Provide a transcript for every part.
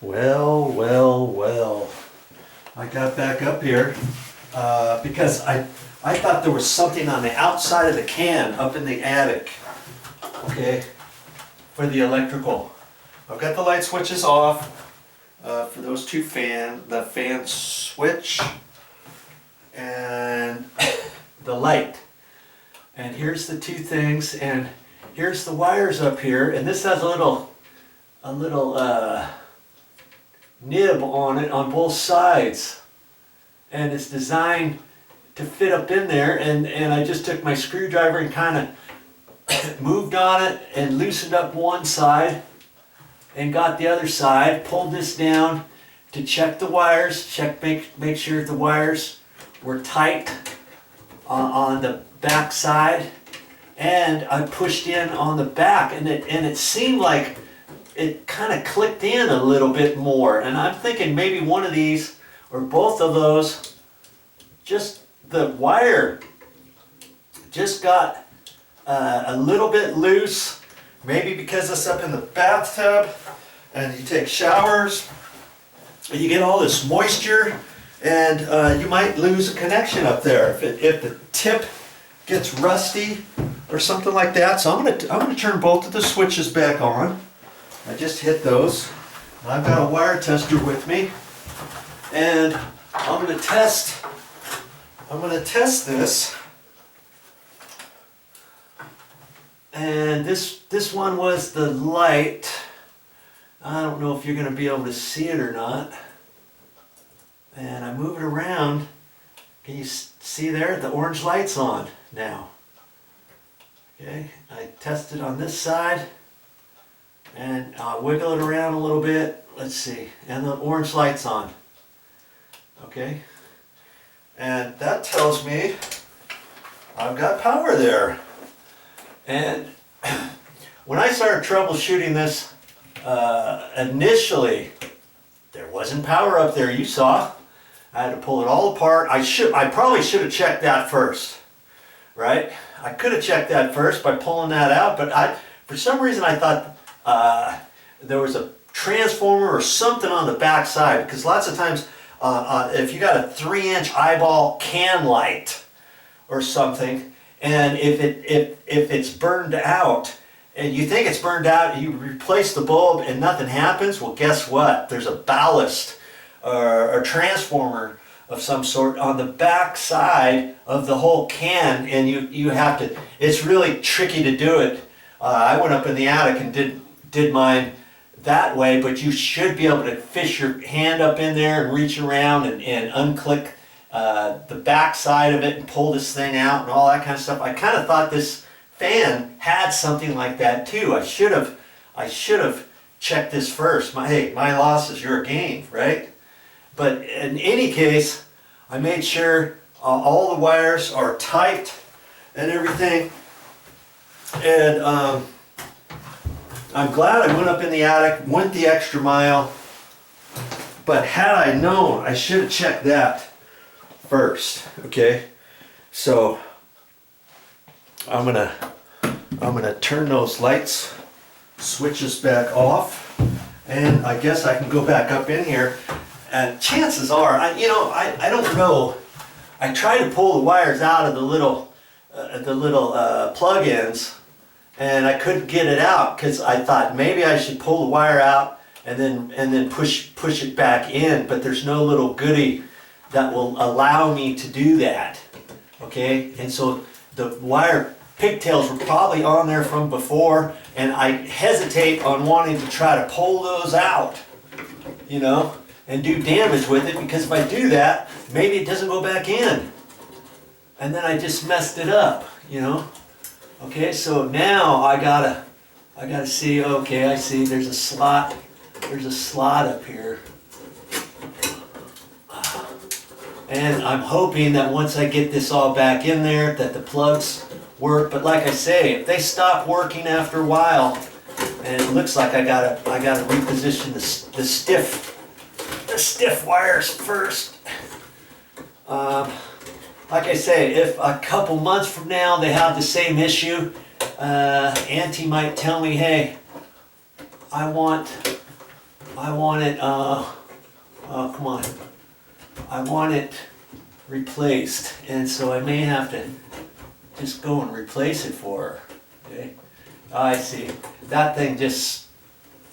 Well, well, well. I got back up here because I thought there was something on the outside of the can up in the attic, okay, for the electrical. I've got the light switches off for those two the fan switch and the light. And here's the two things, and here's the wires up here, and this has a little nib on it on both sides, and it's designed to fit up in there, and I just took my screwdriver and kind of moved on it and loosened up one side and got the other side, pulled this down to check the wires, make sure the wires were tight on the back side, and I pushed in on the back, and it seemed like it kind of clicked in a little bit more, and I'm thinking maybe one of these or both of those, just the wire just got a little bit loose, maybe because it's up in the bathtub and you take showers and you get all this moisture, and you might lose a connection up there if the tip gets rusty or something like that. So I'm gonna turn both of the switches back on. I just hit those. I've got a wire tester with me, and I'm gonna test this. And this one was the light. I don't know if you're gonna be able to see it or not. And I move it around. Can you see there? The orange light's on now. Okay, I test it on this side, and I'll wiggle it around a little bit. Let's see, and the orange light's on. Okay, and that tells me I've got power there. And when I started troubleshooting this, initially there wasn't power up there. You saw. I had to pull it all apart. I probably should have checked that first, right? I could have checked that first by pulling that out, but for some reason I thought there was a transformer or something on the back side, because lots of times if you got a 3-inch eyeball can light or something, and if it's burned out, and you think it's burned out, you replace the bulb and nothing happens, well, guess what? There's a ballast or a transformer of some sort on the back side of the whole can, and you have to, it's really tricky to do it. I went up in the attic and did mine that way, but you should be able to fish your hand up in there and reach around and unclick the back side of it and pull this thing out and all that kind of stuff. I kind of thought this fan had something like that too. I should have checked this first. My loss is your gain, right? But in any case, I made sure all the wires are tight and everything, and I'm glad I went up in the attic, went the extra mile, but had I known, I should have checked that first. Okay, so I'm gonna turn those lights switches back off, and I guess I can go back up in here. And chances are, I don't know. I tried to pull the wires out of the little plug-ins, and I couldn't get it out because I thought maybe I should pull the wire out and then push it back in. But there's no little goodie that will allow me to do that. Okay, and so the wire pigtails were probably on there from before, and I hesitate on wanting to try to pull those out, and do damage with it, because if I do that, maybe it doesn't go back in, and then I just messed it up, Okay, so now I gotta see. Okay, I see. There's a slot up here, and I'm hoping that once I get this all back in there, that the plugs work. But like I say, if they stop working after a while, and it looks like I gotta reposition the stiff wires first. Like I say, if a couple months from now they have the same issue, Auntie might tell me, hey, I want I want it, come on. I want it replaced, and so I may have to just go and replace it for her. Okay? I see. That thing just,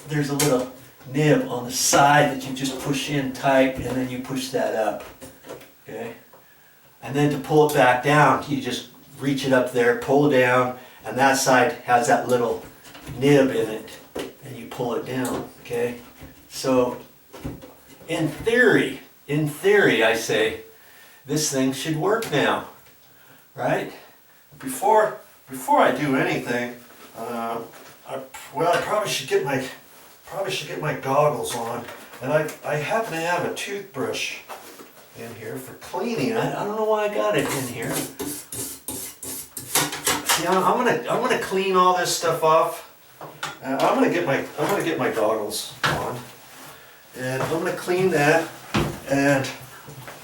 there's a little nib on the side that you just push in tight, and then you push that up. Okay? And then to pull it back down, you just reach it up there, pull it down, and that side has that little nib in it, and you pull it down. Okay? So, in theory, I say, this thing should work now, right? Before I do anything, I probably should get my goggles on, and I happen to have a toothbrush in here for cleaning. I don't know why I got it in here. See, I'm gonna clean all this stuff off. I'm gonna get my goggles on, and I'm gonna clean that, and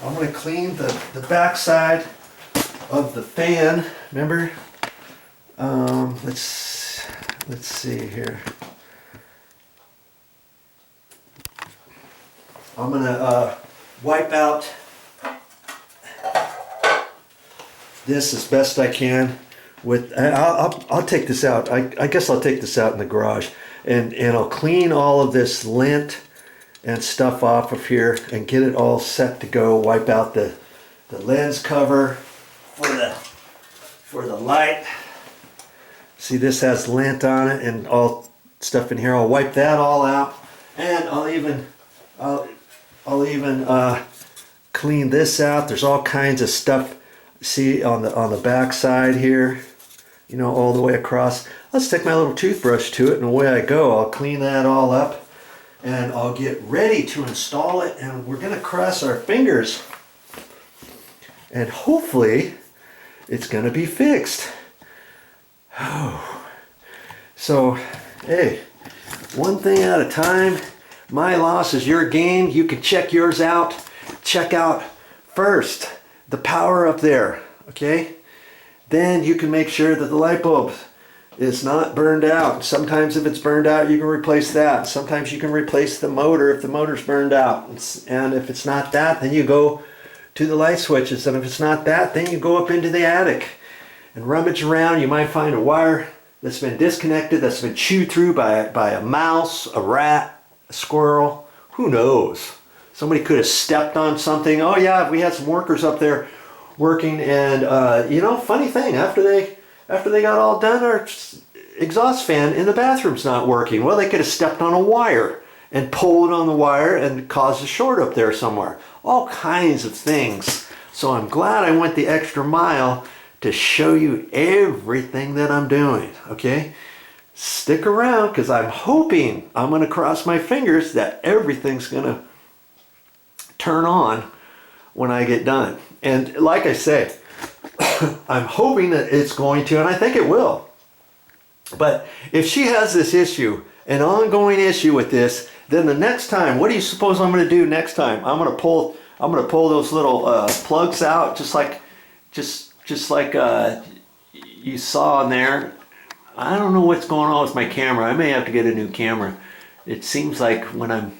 I'm gonna clean the back side of the fan. Remember? Let's see here. I'm gonna wipe out this as best I can. I'll take this out. I guess I'll take this out in the garage, and I'll clean all of this lint and stuff off of here and get it all set to go. Wipe out the lens cover for the light. See, this has lint on it and all stuff in here. I'll wipe that all out, and I'll even clean this out. There's all kinds of stuff. See on the back side here, you know, all the way across. Let's take my little toothbrush to it, and away I go. I'll clean that all up, and I'll get ready to install it, and we're gonna cross our fingers, and hopefully it's gonna be fixed. So, hey, one thing at a time. My loss is your gain. You can check yours out. Check out first the power up there, okay? Then you can make sure that the light bulb is not burned out. Sometimes if it's burned out, you can replace that. Sometimes you can replace the motor if the motor's burned out. And if it's not that, then you go to the light switches. And if it's not that, then you go up into the attic and rummage around. You might find a wire that's been disconnected, that's been chewed through by a mouse, a rat, a squirrel, who knows? Somebody could have stepped on something. Oh yeah, we had some workers up there working, and you know, funny thing, after they got all done, our exhaust fan in the bathroom's not working. Well, they could have stepped on a wire and pulled on the wire and caused a short up there somewhere. All kinds of things. So I'm glad I went the extra mile to show you everything that I'm doing, okay? Stick around, because I'm hoping, I'm going to cross my fingers that everything's going to turn on when I get done. And like I say, I'm hoping that it's going to, and I think it will. But if she has this issue, an ongoing issue with this, then the next time, what do you suppose I'm going to do next time? I'm going to pull those little plugs out, just like you saw in there. I don't know what's going on with my camera. I may have to get a new camera. It seems like when I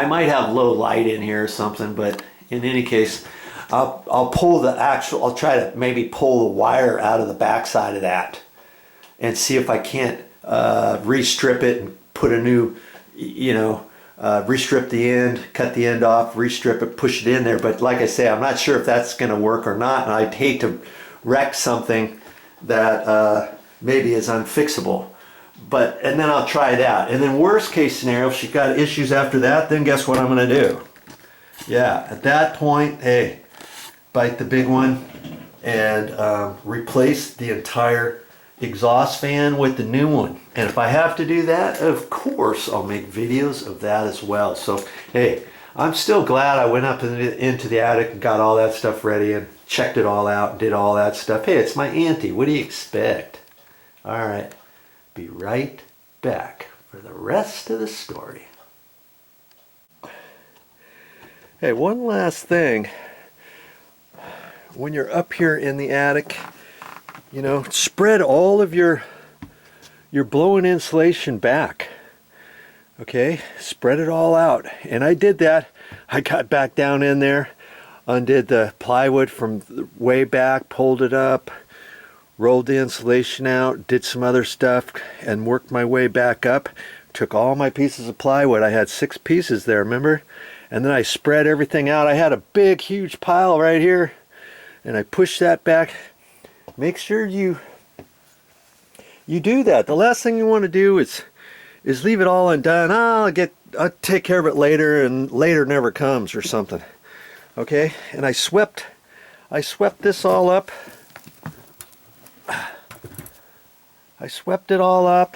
might have low light in here or something, but in any case, I'll try to maybe pull the wire out of the backside of that and see if I can't restrip it and put a new, restrip the end, cut the end off, restrip it, push it in there. But like I say, I'm not sure if that's going to work or not, and I'd hate to wreck something that maybe is unfixable. And then I'll try that. And then worst case scenario, if she's got issues after that, then guess what I'm going to do? Yeah, at that point, hey, bite the big one and replace the entire exhaust fan with the new one. And if I have to do that, of course, I'll make videos of that as well. So, hey, I'm still glad I went up into the attic and got all that stuff ready and checked it all out and did all that stuff. Hey, it's my auntie. What do you expect? All right. Be right back for the rest of the story. Hey, one last thing. When you're up here in the attic, spread all of your blown insulation back. Okay, spread it all out. And I did that. I got back down in there, undid the plywood from way back, pulled it up, rolled the insulation out, did some other stuff, and worked my way back up. Took all my pieces of plywood. I had 6 pieces there, remember? And then I spread everything out. I had a big, huge pile right here, and I pushed that back. Make sure you do that. The last thing you want to do is leave it all undone. I'll take care of it later, and later never comes or something. Okay, and I swept this all up. I swept it all up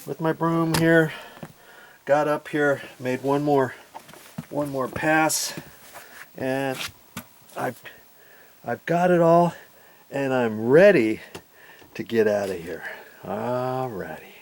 with my broom here. Got up here, made one more pass, and I've got it all, and I'm ready to get out of here. Alrighty.